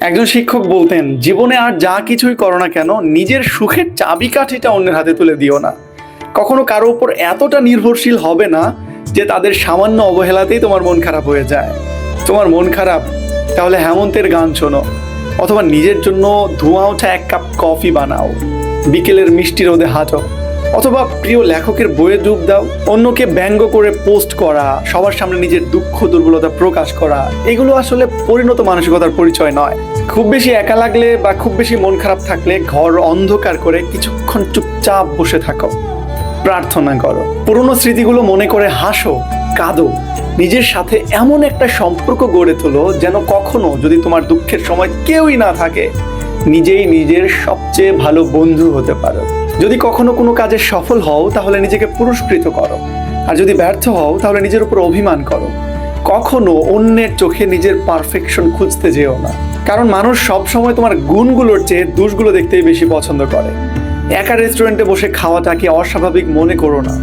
একজন শিক্ষক বলতেন, জীবনে আর যা কিছুই করো না কেন, নিজের সুখের চাবিকাঠিটা অন্যের হাতে তুলে দিও না। কখনো কারো উপর এতটা নির্ভরশীল হবে না যে তাদের সামান্য অবহেলাতেই তোমার মন খারাপ হয়ে যায়। তোমার মন খারাপ, তাহলে হেমন্তের গান শোনো, অথবা নিজের জন্য ধোঁয়া ওঠা এক কাপ কফি বানাও, বিকেলের মিষ্টি রোদে হাঁটো, অথবা প্রিয় লেখকের বইয়ে ডুব দাও। অন্যকে ব্যঙ্গ করে পোস্ট করা, সবার সামনে নিজের দুঃখ দুর্বলতা প্রকাশ করা, এগুলো আসলে পরিণত মানসিকতার পরিচয় নয়। খুব বেশি একা লাগলে বা খুব বেশি মন খারাপ থাকলে ঘর অন্ধকার করে কিছুক্ষণ চুপচাপ বসে থাকো, প্রার্থনা করো, পুরনো স্মৃতিগুলো মনে করে হাসো, কাঁদো, নিজের সাথে এমন একটা সম্পর্ক গড়ে তোলো যেন কখনো যদি তোমার দুঃখের সময় কেউই না থাকে, নিজেই নিজের সবচেয়ে ভালো বন্ধু হতে পারো। যদি কখনো কোনো কাজে সফল হও তাহলে নিজেকে পুরস্কৃত করো, আর যদি ব্যর্থ হও তাহলে নিজের উপর অভিমান করো। কখনো অন্যের চোখে নিজের পারফেকশন খুঁজতে যেও না, কারণ মানুষ সবসময় তোমার গুণগুলোর চেয়ে দোষগুলো দেখতেই বেশি পছন্দ করে। একা রেস্টুরেন্টে বসে খাওয়াটাকে অস্বাভাবিক মনে করো না।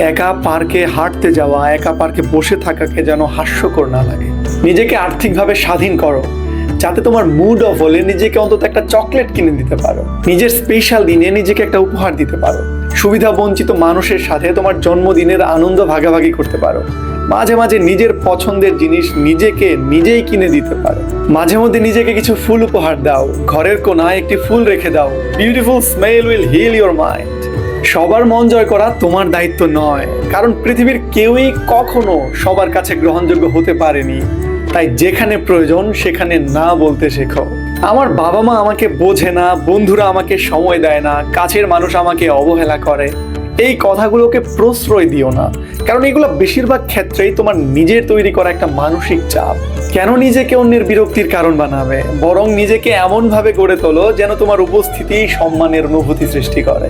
একা পার্কে হাঁটতে যাওয়া, একা পার্কে বসে থাকাকে যেন হাস্যকর না লাগে। নিজেকে আর্থিকভাবে স্বাধীন করো, যাতে তোমার মুড অফ হলে নিজেকে অন্তত একটা চকলেট কিনে দিতে পারো, নিজের স্পেশাল দিনে নিজেকে একটা উপহার দিতে পারো, সুবিধা বঞ্চিত মানুষের সাথে তোমার জন্মদিনের আনন্দ ভাগাভাগি করতে পারো, মাঝে মাঝে নিজের পছন্দের জিনিস নিজেকে নিজেই কিনে দিতে পারো, মাঝে মধ্যে নিজেকে কিছু ফুল উপহার দাও, ঘরের কোনায় একটি ফুল রেখে দাও। Beautiful smell will heal your mind. সবার মন জয় করা তোমার দায়িত্ব নয়, কারণ পৃথিবীর কেউই কখনো সবার কাছে গ্রহণযোগ্য হতে পারেনি। তাই যেখানে প্রয়োজন সেখানে না বলতে শেখো। আমার বাবা মা আমাকে বোঝে না, বন্ধুরা আমাকে সময় দেয় না, কাছের মানুষ আমাকে অবহেলা করে, এই কথাগুলোকে প্রশ্রয় দিও না, কারণ এগুলো বেশিরভাগ ক্ষেত্রেই তোমার নিজের তৈরি করা একটা মানসিক চাপ। কেন নিজেকে অন্যের বিরক্তির কারণ বানাবে? বরং নিজেকে এমন ভাবে গড়ে তোলো যেন তোমার উপস্থিতি সম্মানের অনুভূতি সৃষ্টি করে।